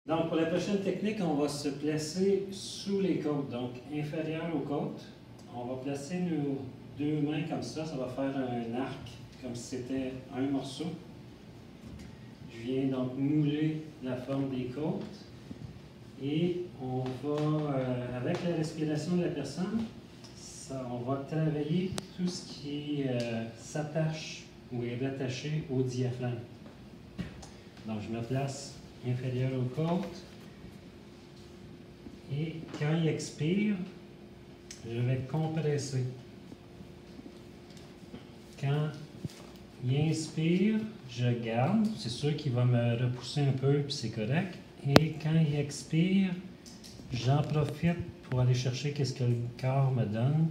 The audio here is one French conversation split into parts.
Donc, pour la prochaine technique, on va se placer sous les côtes, donc inférieur aux côtes. On va placer nos deux mains comme ça va faire un arc, comme si c'était un morceau. Je viens donc mouler la forme des côtes et on va, avec la respiration de la personne, on va travailler tout ce qui s'attache ou est rattaché au diaphragme. Donc, je me place inférieur aux côtes. Et quand il expire, je vais compresser. Quand il inspire, je garde. C'est sûr qu'il va me repousser un peu, puis c'est correct. Et quand il expire, j'en profite pour aller chercher ce que le corps me donne.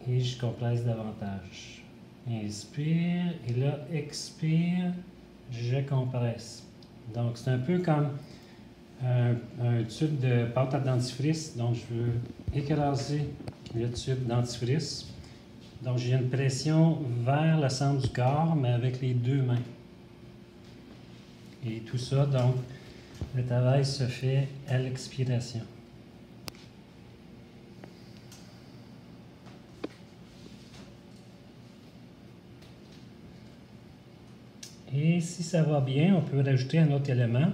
Et je compresse davantage. Inspire, et là, expire, je compresse. Donc, c'est un peu comme un tube de pâte à dentifrice. Donc, je veux écraser le tube dentifrice. Donc, j'ai une pression vers le centre du corps, mais avec les deux mains. Et tout ça, donc, le travail se fait à l'expiration. Et si ça va bien, on peut rajouter un autre élément.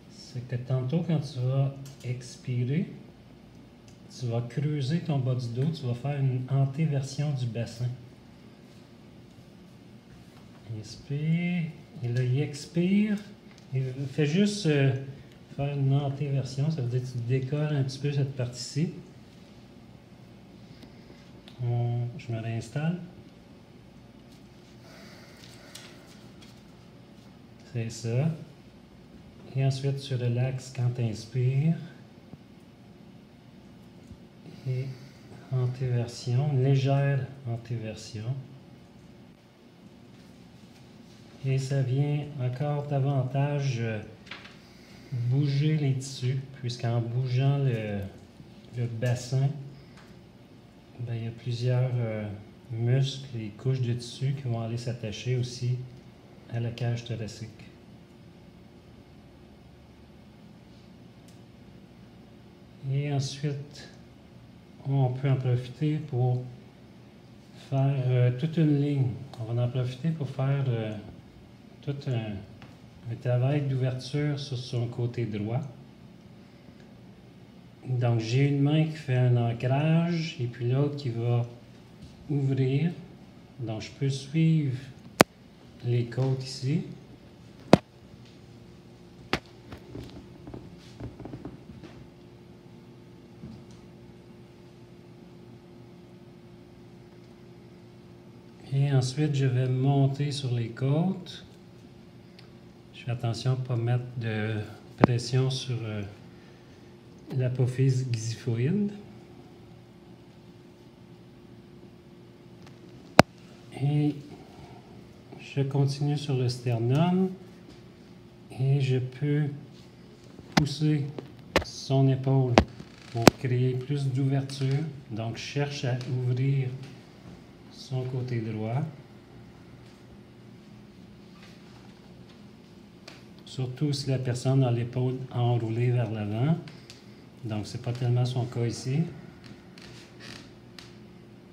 C'est que tantôt, quand tu vas expirer, tu vas creuser ton bas du dos, tu vas faire une antéversion du bassin. Inspire, et là, il expire. Il fait juste faire une antéversion, ça veut dire que tu décolles un petit peu cette partie-ci. Je me réinstalle. C'est ça. Et ensuite, tu relaxes quand tu inspires. Et antéversion, légère antéversion. Et ça vient encore davantage bouger les tissus, puisqu'en bougeant le bassin, il y a plusieurs muscles et couches de tissu qui vont aller s'attacher aussi à la cage thoracique. Et ensuite, on peut en profiter pour faire toute une ligne. On va en profiter pour faire tout un travail d'ouverture sur son côté droit. Donc, j'ai une main qui fait un ancrage et puis l'autre qui va ouvrir. Donc, je peux suivre les côtes ici. Et ensuite, je vais monter sur les côtes. Je fais attention à ne pas mettre de pression sur l'apophyse xiphoïde. Et je continue sur le sternum et je peux pousser son épaule pour créer plus d'ouverture. Donc, je cherche à ouvrir son côté droit. Surtout si la personne a l'épaule enroulée vers l'avant. Donc, ce n'est pas tellement son cas ici.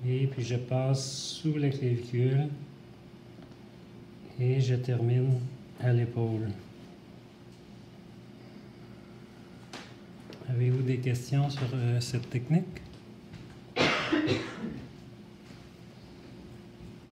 Et puis, je passe sous la clavicule et je termine à l'épaule. Avez-vous des questions sur cette technique?